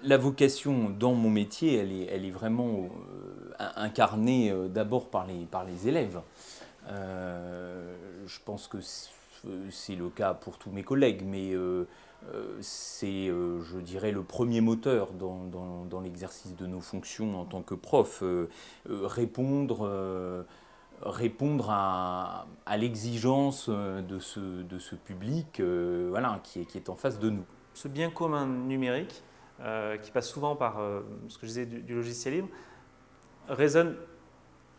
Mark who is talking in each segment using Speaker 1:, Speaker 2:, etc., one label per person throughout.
Speaker 1: La vocation dans mon métier, elle est vraiment incarnée d'abord par les élèves. Je pense que c'est le cas pour tous mes collègues, mais c'est, je dirais, le premier moteur dans l'exercice de nos fonctions en tant que prof. Répondre à l'exigence de ce public voilà, qui est en face de nous.
Speaker 2: Ce bien commun numérique, qui passe souvent par ce que je disais du logiciel libre, résonne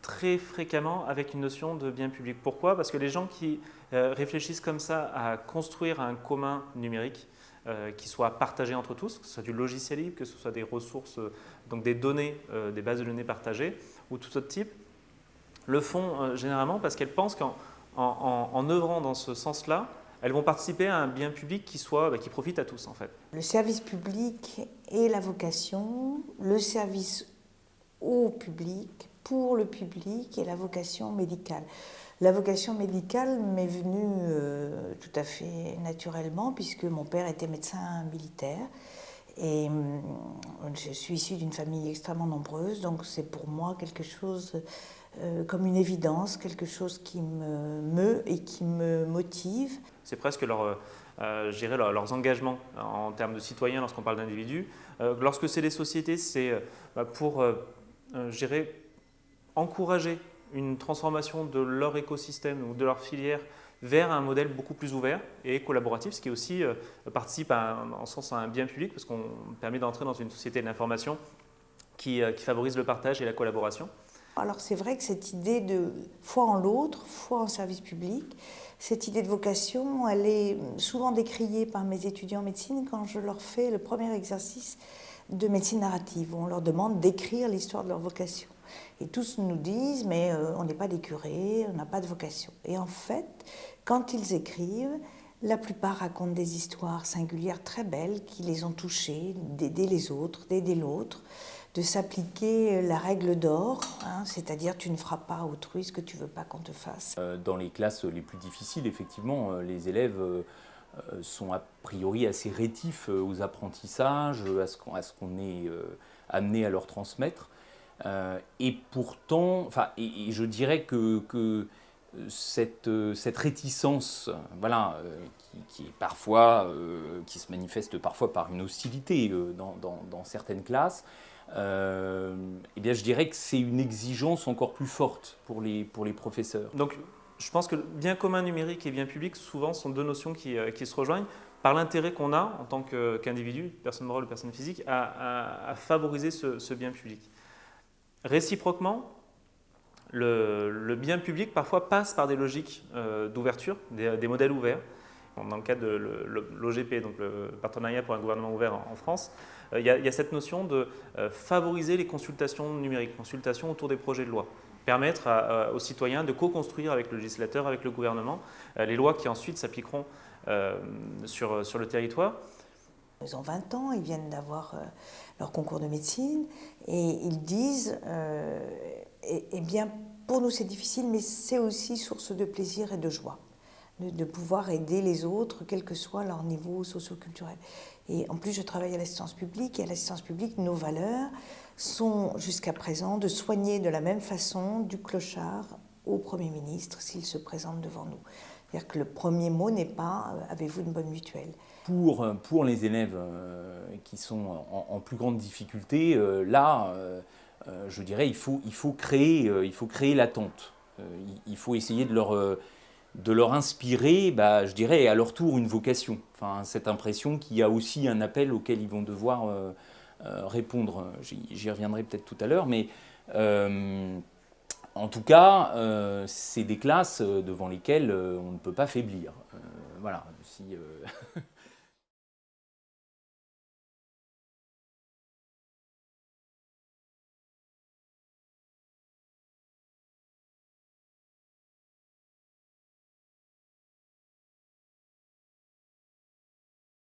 Speaker 2: très fréquemment avec une notion de bien public. Pourquoi? Parce que les gens qui réfléchissent comme ça à construire un commun numérique qui soit partagé entre tous, que ce soit du logiciel libre, que ce soit des ressources, donc des données, des bases de données partagées ou tout autre type, le font généralement parce qu'elles pensent qu'en œuvrant dans ce sens-là, elles vont participer à un bien public qui profite à tous en fait.
Speaker 3: Le service public et la vocation, le service au public, pour le public et la vocation médicale. La vocation médicale m'est venue tout à fait naturellement puisque mon père était médecin militaire et je suis issue d'une famille extrêmement nombreuse, donc c'est pour moi quelque chose comme une évidence, quelque chose qui me meut et qui me motive.
Speaker 2: C'est presque leurs engagements en termes de citoyens lorsqu'on parle d'individus. Lorsque c'est des sociétés, c'est pour encourager une transformation de leur écosystème ou de leur filière vers un modèle beaucoup plus ouvert et collaboratif, ce qui aussi participe en sens à un bien public parce qu'on permet d'entrer dans une société de l'information qui favorise le partage et la collaboration.
Speaker 3: Alors c'est vrai que cette idée de foi en l'autre, foi en service public, cette idée de vocation, elle est souvent décriée par mes étudiants en médecine quand je leur fais le premier exercice de médecine narrative, où on leur demande d'écrire l'histoire de leur vocation. Et tous nous disent, mais on n'est pas des curés, on n'a pas de vocation. Et en fait, quand ils écrivent, la plupart racontent des histoires singulières très belles qui les ont touchés, d'aider les autres, d'aider l'autre, de s'appliquer la règle d'or, hein, c'est-à-dire tu ne feras pas à autrui ce que tu ne veux pas qu'on te fasse.
Speaker 1: Dans les classes les plus difficiles, effectivement, les élèves sont a priori assez rétifs aux apprentissages, à ce qu'on est amené à leur transmettre. Et pourtant, et je dirais que cette réticence, voilà, qui est parfois, qui se manifeste parfois par une hostilité dans certaines classes, eh bien, je dirais que c'est une exigence encore plus forte pour les professeurs.
Speaker 2: Donc, je pense que bien commun numérique et bien public, souvent, sont deux notions qui se rejoignent par l'intérêt qu'on a en tant qu'individu, personne morale ou personne physique, à favoriser ce bien public. Réciproquement, le bien public parfois passe par des logiques d'ouverture, des modèles ouverts. Dans le cadre de l'OGP, donc le partenariat pour un gouvernement ouvert en France, il y a cette notion de favoriser les consultations numériques, consultations autour des projets de loi, permettre aux citoyens de co-construire avec le législateur, avec le gouvernement, les lois qui ensuite s'appliqueront sur le territoire.
Speaker 3: Ils ont 20 ans, ils viennent d'avoir leur concours de médecine et ils disent eh bien, pour nous c'est difficile, mais c'est aussi source de plaisir et de joie, de pouvoir aider les autres, quel que soit leur niveau socio-culturel. Et en plus, je travaille à l'assistance publique, et à l'assistance publique, nos valeurs sont jusqu'à présent de soigner de la même façon du clochard au Premier ministre s'il se présente devant nous. C'est-à-dire que le premier mot n'est pas « avez-vous une bonne mutuelle ?»
Speaker 1: Pour les élèves qui sont en plus grande difficulté, là, je dirais, il faut créer l'attente. Il faut essayer de leur inspirer, je dirais, à leur tour une vocation. Enfin, cette impression qu'il y a aussi un appel auquel ils vont devoir répondre. J'y reviendrai peut-être tout à l'heure, mais en tout cas, c'est des classes devant lesquelles on ne peut pas faiblir. Voilà.